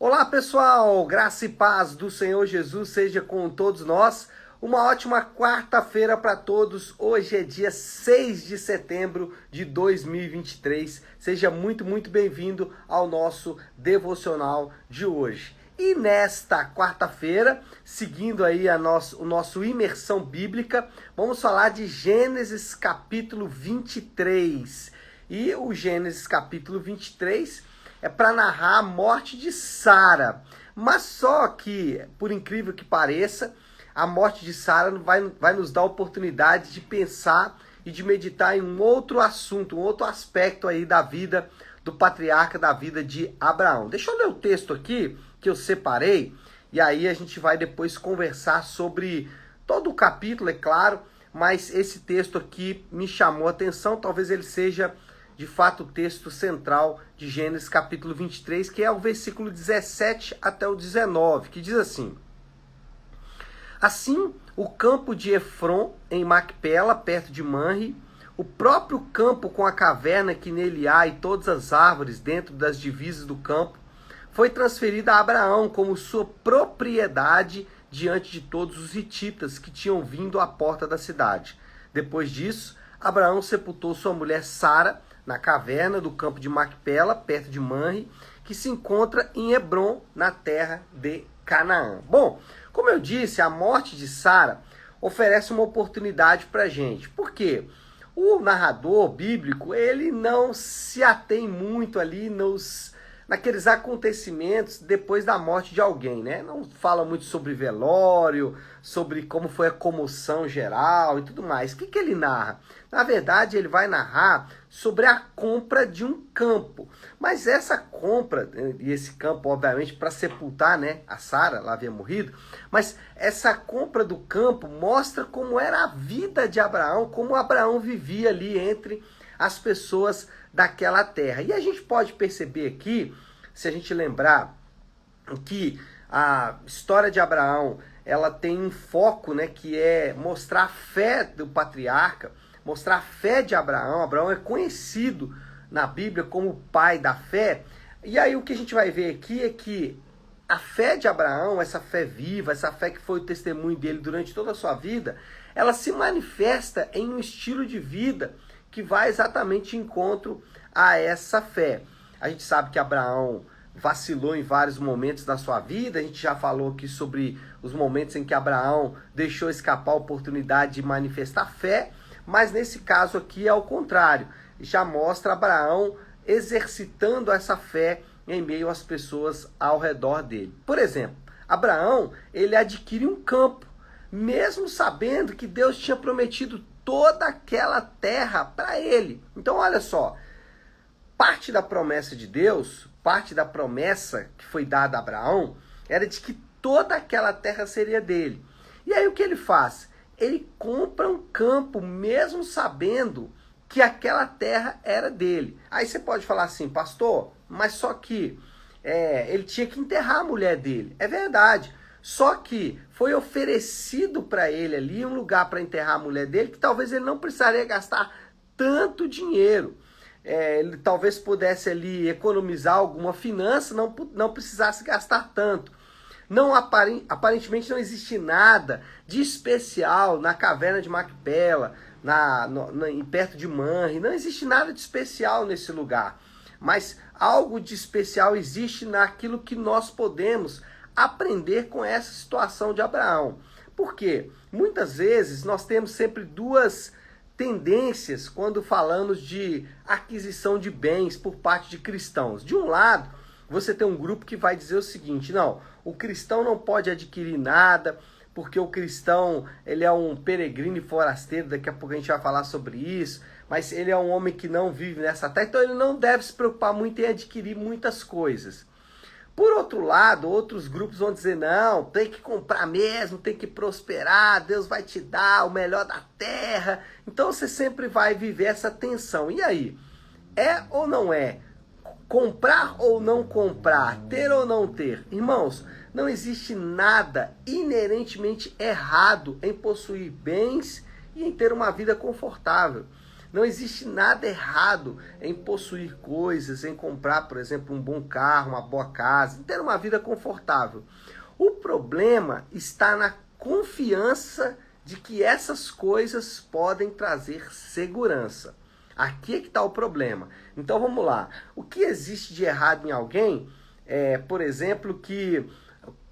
Olá pessoal, graça e paz do Senhor Jesus seja com todos nós. Uma ótima quarta-feira para todos. Hoje é dia 6 de setembro de 2023. Seja muito bem-vindo ao nosso devocional de hoje. E nesta quarta-feira, seguindo aí o nosso imersão bíblica, vamos falar de Gênesis capítulo 23. E o Gênesis capítulo 23 é para narrar a morte de Sara. Mas só que, por incrível que pareça, a morte de Sara vai nos dar a oportunidade de pensar e de meditar em um outro assunto, um outro aspecto aí da vida do patriarca, da vida de Abraão. Deixa eu ler o texto aqui que eu separei, e aí a gente vai depois conversar sobre todo o capítulo, é claro, mas esse texto aqui me chamou a atenção, talvez ele seja de fato o texto central de Gênesis capítulo 23, que é o versículo 17 até o 19, que diz assim: Assim, o campo de Efron, em Macpela, perto de Manre, o próprio campo com a caverna que nele há e todas as árvores dentro das divisas do campo, foi transferido a Abraão como sua propriedade diante de todos os hititas que tinham vindo à porta da cidade. Depois disso, Abraão sepultou sua mulher Sara na caverna do campo de Macpela, perto de Manre, que se encontra em Hebrom, na terra de Canaã. Bom, como eu disse, a morte de Sara oferece uma oportunidade para a gente. Por quê? O narrador bíblico, ele não se atém muito ali naqueles acontecimentos depois da morte de alguém, né? Não fala muito sobre velório, sobre como foi a comoção geral e tudo mais. O que ele narra? Na verdade, ele vai narrar sobre a compra de um campo. Mas essa compra, e esse campo, obviamente, para sepultar, né, a Sara, ela havia morrido, mas essa compra do campo mostra como era a vida de Abraão, como Abraão vivia ali entre as pessoas daquela terra. E a gente pode perceber aqui, se a gente lembrar que a história de Abraão, ela tem um foco, né, que é mostrar a fé do patriarca, mostrar a fé de Abraão. Abraão é conhecido na Bíblia como o pai da fé. E aí o que a gente vai ver aqui é que a fé de Abraão, essa fé viva, essa fé que foi o testemunho dele durante toda a sua vida, ela se manifesta em um estilo de vida que vai exatamente de encontro a essa fé. A gente sabe que Abraão vacilou em vários momentos da sua vida, a gente já falou aqui sobre os momentos em que Abraão deixou escapar a oportunidade de manifestar fé, mas nesse caso aqui é o contrário, já mostra Abraão exercitando essa fé em meio às pessoas ao redor dele. Por exemplo, Abraão, ele adquire um campo, mesmo sabendo que Deus tinha prometido toda aquela terra para ele. Então olha só, parte da promessa de Deus, parte da promessa que foi dada a Abraão, era de que toda aquela terra seria dele. E aí o que ele faz? Ele compra um campo, mesmo sabendo que aquela terra era dele. Aí você pode falar assim, pastor, mas só que ele tinha que enterrar a mulher dele. É verdade. Só que foi oferecido para ele ali um lugar para enterrar a mulher dele, que talvez ele não precisaria gastar tanto dinheiro. Ele talvez pudesse ali economizar alguma finança, não precisasse gastar tanto. Aparentemente não existe nada de especial na caverna de Macpela, perto de Manre. Não existe nada de especial nesse lugar. Mas algo de especial existe naquilo que nós podemos aprender com essa situação de Abraão. Por quê? Muitas vezes nós temos sempre duas tendências quando falamos de aquisição de bens por parte de cristãos. De um lado, você tem um grupo que vai dizer o seguinte: não, o cristão não pode adquirir nada, porque o cristão, ele é um peregrino e forasteiro, daqui a pouco a gente vai falar sobre isso, mas ele é um homem que não vive nessa terra, então ele não deve se preocupar muito em adquirir muitas coisas. Por outro lado, outros grupos vão dizer, não, tem que comprar mesmo, tem que prosperar, Deus vai te dar o melhor da terra. Então você sempre vai viver essa tensão. E aí, é ou não é? Comprar ou não comprar? Ter ou não ter? Irmãos, não existe nada inerentemente errado em possuir bens e em ter uma vida confortável. Não existe nada errado em possuir coisas, em comprar, por exemplo, um bom carro, uma boa casa, em ter uma vida confortável. O problema está na confiança de que essas coisas podem trazer segurança. Aqui é que está o problema. Então vamos lá. O que existe de errado em alguém, por exemplo, que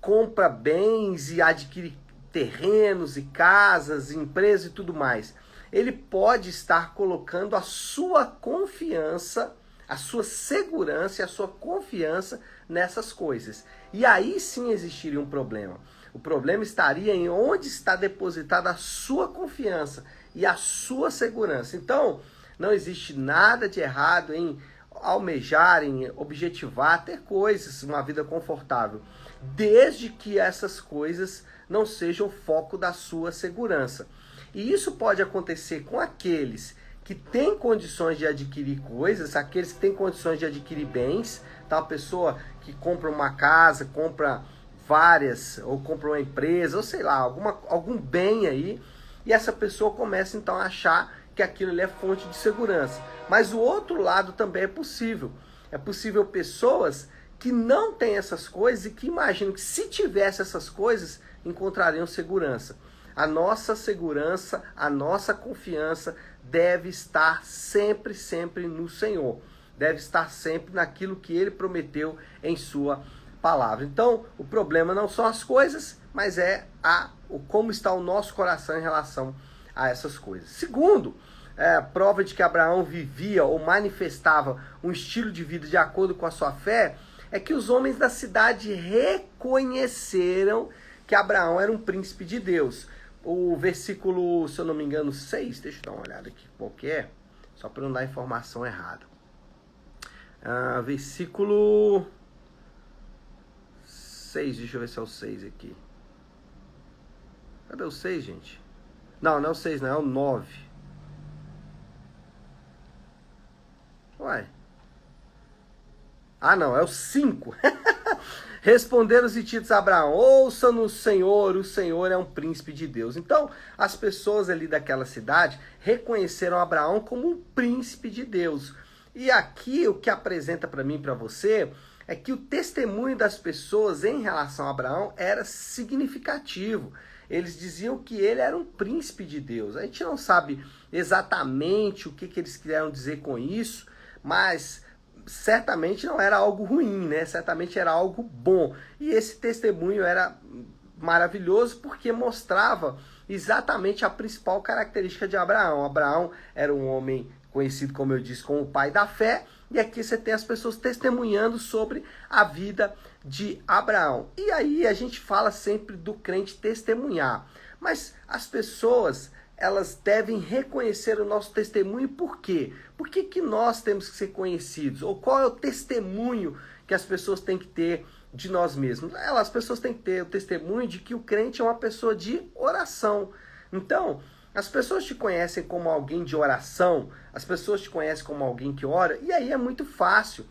compra bens e adquire terrenos e casas, empresas e tudo mais? Ele pode estar colocando a sua confiança, a sua segurança e a sua confiança nessas coisas. E aí sim existiria um problema. O problema estaria em onde está depositada a sua confiança e a sua segurança. Então, não existe nada de errado em almejar, em objetivar, ter coisas, uma vida confortável, desde que essas coisas não sejam o foco da sua segurança. E isso pode acontecer com aqueles que têm condições de adquirir coisas, aqueles que têm condições de adquirir bens, tá? A pessoa que compra uma casa, compra várias, ou compra uma empresa, ou sei lá, algum bem aí, e essa pessoa começa então a achar que aquilo ali é fonte de segurança. Mas o outro lado também é possível. É possível pessoas que não têm essas coisas e que imaginam que se tivesse essas coisas, encontrariam segurança. A nossa segurança, a nossa confiança deve estar sempre, sempre no Senhor. Deve estar sempre naquilo que Ele prometeu em sua palavra. Então, o problema não são as coisas, mas é como está o nosso coração em relação a essas coisas. Segundo, prova de que Abraão vivia ou manifestava um estilo de vida de acordo com a sua fé, é que os homens da cidade reconheceram que Abraão era um príncipe de Deus. O versículo, se eu não me engano, 6, deixa eu dar uma olhada aqui, qual que é, só para não dar informação errada. Versículo 6, deixa eu ver se é o 6 aqui. Cadê o 6, gente? Não é o 6, não, é o 9. Uai. Não, é o 5. Responderam os hititas a Abraão: ouça-nos, Senhor, o Senhor é um príncipe de Deus. Então, as pessoas ali daquela cidade reconheceram Abraão como um príncipe de Deus. E aqui o que apresenta para mim e para você é que o testemunho das pessoas em relação a Abraão era significativo. Eles diziam que ele era um príncipe de Deus. A gente não sabe exatamente o que eles quiseram dizer com isso, mas certamente não era algo ruim, né? Certamente era algo bom. E esse testemunho era maravilhoso porque mostrava exatamente a principal característica de Abraão. Abraão era um homem conhecido, como eu disse, como o pai da fé. E aqui você tem as pessoas testemunhando sobre a vida de Abraão. E aí a gente fala sempre do crente testemunhar. Mas as pessoas, elas devem reconhecer o nosso testemunho. Por quê? Por que nós temos que ser conhecidos? Ou qual é o testemunho que as pessoas têm que ter de nós mesmos? As pessoas têm que ter o testemunho de que o crente é uma pessoa de oração. Então, as pessoas te conhecem como alguém de oração, as pessoas te conhecem como alguém que ora, e aí é muito fácil,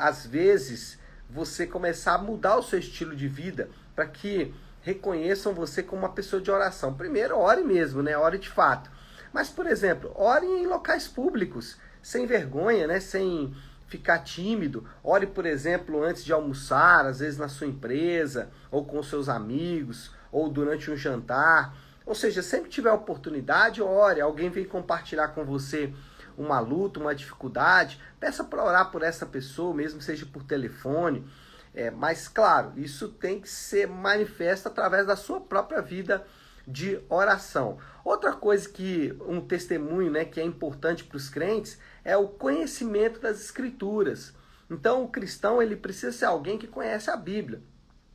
às vezes, você começar a mudar o seu estilo de vida para que reconheçam você como uma pessoa de oração. Primeiro, ore mesmo, né? Ore de fato. Mas, por exemplo, ore em locais públicos, sem vergonha, né? Sem ficar tímido. Ore, por exemplo, antes de almoçar, às vezes na sua empresa, ou com seus amigos, ou durante um jantar. Ou seja, sempre que tiver oportunidade, ore. Alguém vem compartilhar com você uma luta, uma dificuldade, peça para orar por essa pessoa, mesmo que seja por telefone. Mas, claro, isso tem que ser manifesto através da sua própria vida de oração. Outra coisa um testemunho, né, que é importante para os crentes é o conhecimento das Escrituras. Então, o cristão ele precisa ser alguém que conhece a Bíblia.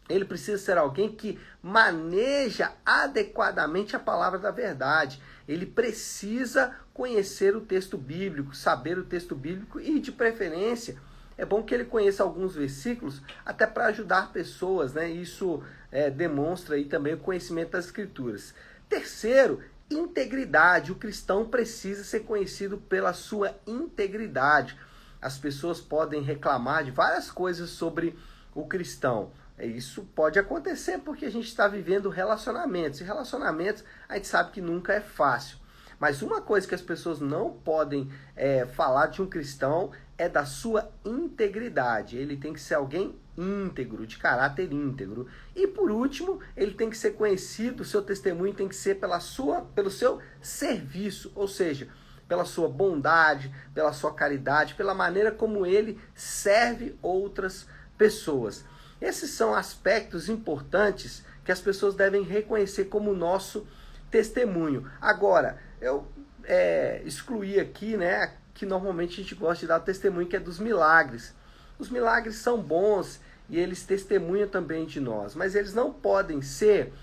Ele precisa ser alguém que maneja adequadamente a palavra da verdade. Ele precisa conhecer o texto bíblico, saber o texto bíblico e, de preferência, é bom que ele conheça alguns versículos até para ajudar pessoas, né? Isso demonstra aí também o conhecimento das Escrituras. Terceiro, integridade. O cristão precisa ser conhecido pela sua integridade. As pessoas podem reclamar de várias coisas sobre o cristão. Isso pode acontecer porque a gente está vivendo relacionamentos. E relacionamentos a gente sabe que nunca é fácil. Mas uma coisa que as pessoas não podem falar de um cristão é da sua integridade. Ele tem que ser alguém íntegro, de caráter íntegro. E por último, ele tem que ser conhecido, o seu testemunho tem que ser pelo seu serviço, ou seja, pela sua bondade, pela sua caridade, pela maneira como ele serve outras pessoas. Esses são aspectos importantes que as pessoas devem reconhecer como nosso testemunho. Agora, eu excluí aqui, né, que normalmente a gente gosta de dar o testemunho, que é dos milagres. Os milagres são bons e eles testemunham também de nós, mas eles não podem ser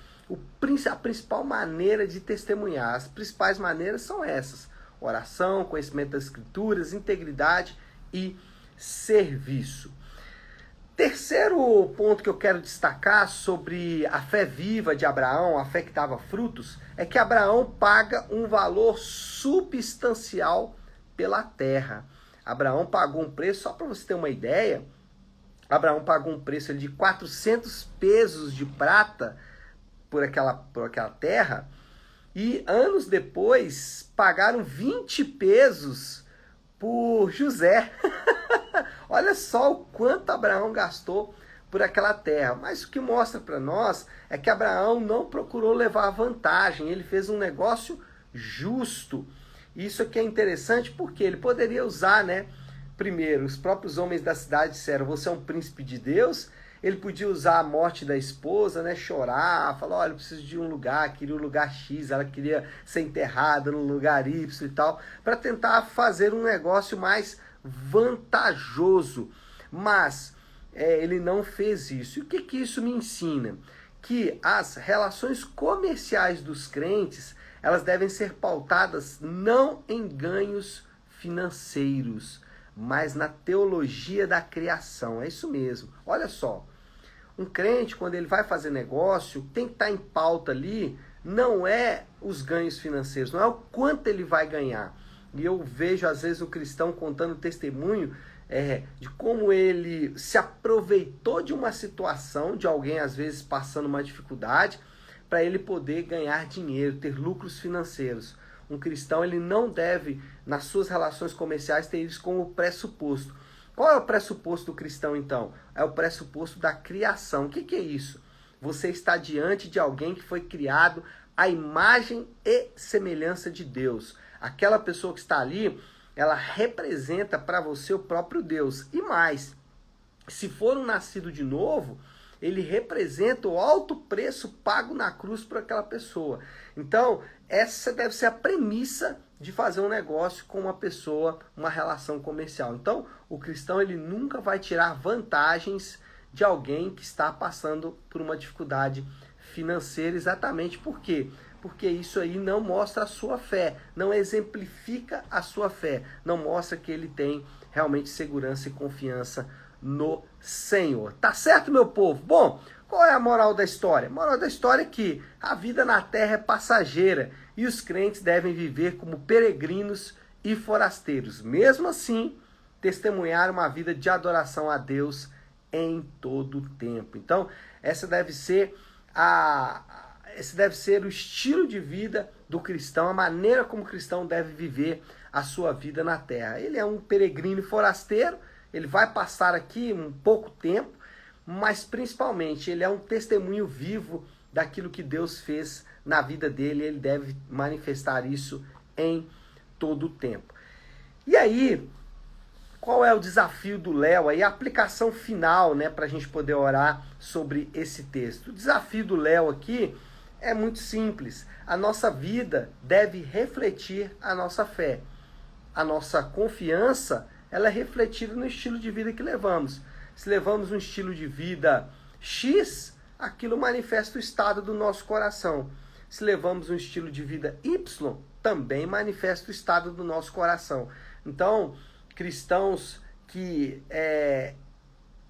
a principal maneira de testemunhar. As principais maneiras são essas: oração, conhecimento das escrituras, integridade e serviço. Terceiro ponto que eu quero destacar sobre a fé viva de Abraão, a fé que dava frutos, é que Abraão paga um valor substancial pela terra. Abraão pagou um preço, só para você ter uma ideia, Abraão pagou um preço de 400 pesos de prata por aquela terra, e anos depois pagaram 20 pesos por José. Olha só o quanto Abraão gastou por aquela terra. Mas o que mostra para nós é que Abraão não procurou levar vantagem, ele fez um negócio justo. Isso aqui é interessante porque ele poderia usar, né? Primeiro, os próprios homens da cidade disseram: você é um príncipe de Deus. Ele podia usar a morte da esposa, né? Chorar, falar: olha, eu preciso de um lugar, queria o lugar X, ela queria ser enterrada no lugar Y e tal, para tentar fazer um negócio mais vantajoso. Mas ele não fez isso. E o que isso me ensina? Que as relações comerciais dos crentes, elas devem ser pautadas não em ganhos financeiros, mas na teologia da criação. É isso mesmo. Olha só, um crente, quando ele vai fazer negócio, tem que estar em pauta ali, não é os ganhos financeiros, não é o quanto ele vai ganhar. E eu vejo, às vezes, o cristão contando testemunho de como ele se aproveitou de uma situação, de alguém, às vezes, passando uma dificuldade, para ele poder ganhar dinheiro, ter lucros financeiros. Um cristão, ele não deve, nas suas relações comerciais, ter isso como pressuposto. Qual é o pressuposto do cristão, então? É o pressuposto da criação. O que é isso? Você está diante de alguém que foi criado à imagem e semelhança de Deus. Aquela pessoa que está ali, ela representa para você o próprio Deus. E mais, se for um nascido de novo, ele representa o alto preço pago na cruz por aquela pessoa. Então, essa deve ser a premissa de fazer um negócio com uma pessoa, uma relação comercial. Então, o cristão, ele nunca vai tirar vantagens de alguém que está passando por uma dificuldade financeira. Exatamente por quê? Porque isso aí não mostra a sua fé, não exemplifica a sua fé, não mostra que ele tem realmente segurança e confiança no Senhor. Tá certo, meu povo? Bom, qual é a moral da história? A moral da história é que a vida na terra é passageira e os crentes devem viver como peregrinos e forasteiros. Mesmo assim, testemunhar uma vida de adoração a Deus em todo o tempo. Então, esse deve ser o estilo de vida do cristão, a maneira como o cristão deve viver a sua vida na terra. Ele é um peregrino e forasteiro, ele vai passar aqui um pouco tempo, mas principalmente ele é um testemunho vivo daquilo que Deus fez na vida dele, e ele deve manifestar isso em todo o tempo. E aí, qual é o desafio do Léo aí, a aplicação final, né, para a gente poder orar sobre esse texto? O desafio do Léo aqui é muito simples. A nossa vida deve refletir a nossa fé. A nossa confiança, ela é refletida no estilo de vida que levamos. Se levamos um estilo de vida X, aquilo manifesta o estado do nosso coração. Se levamos um estilo de vida Y, também manifesta o estado do nosso coração. Então, cristãos que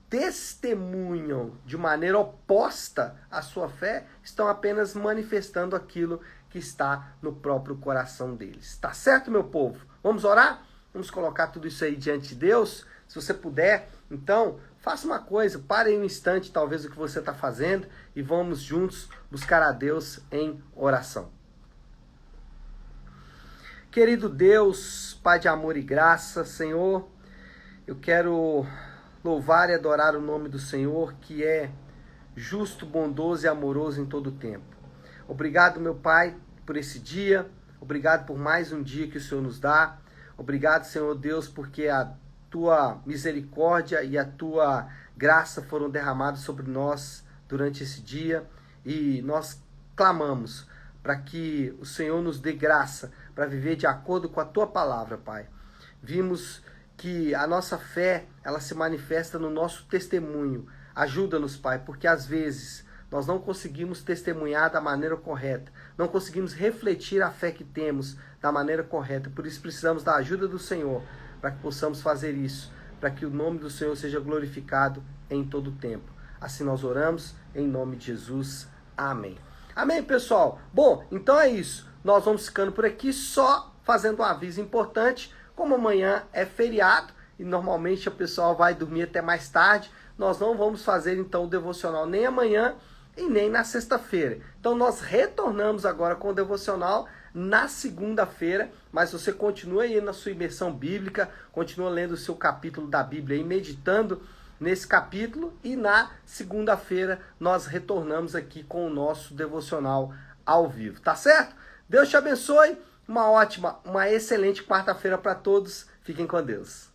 testemunham de maneira oposta à sua fé, estão apenas manifestando aquilo que está no próprio coração deles. Tá certo, meu povo? Vamos orar? Vamos colocar tudo isso aí diante de Deus? Se você puder, então, faça uma coisa, pare aí um instante, talvez, o que você está fazendo, e vamos juntos buscar a Deus em oração. Querido Deus, Pai de amor e graça, Senhor, eu quero louvar e adorar o nome do Senhor, que é justo, bondoso e amoroso em todo o tempo. Obrigado, meu Pai, por esse dia. Obrigado por mais um dia que o Senhor nos dá. Obrigado, Senhor Deus, porque a Tua misericórdia e a Tua graça foram derramados sobre nós durante esse dia. E nós clamamos para que o Senhor nos dê graça para viver de acordo com a Tua palavra, Pai. Vimos que a nossa fé, ela se manifesta no nosso testemunho. Ajuda-nos, Pai, porque às vezes nós não conseguimos testemunhar da maneira correta, não conseguimos refletir a fé que temos da maneira correta. Por isso precisamos da ajuda do Senhor, para que possamos fazer isso, para que o nome do Senhor seja glorificado em todo o tempo. Assim nós oramos, em nome de Jesus. Amém. Amém, pessoal? Bom, então é isso. Nós vamos ficando por aqui, só fazendo um aviso importante. Como amanhã é feriado e normalmente o pessoal vai dormir até mais tarde, nós não vamos fazer então o devocional nem amanhã e nem na sexta-feira. Então nós retornamos agora com o devocional na segunda-feira, mas você continua aí na sua imersão bíblica, continua lendo o seu capítulo da Bíblia e meditando nesse capítulo, e na segunda-feira nós retornamos aqui com o nosso devocional ao vivo, tá certo? Deus te abençoe, uma excelente quarta-feira para todos, fiquem com Deus.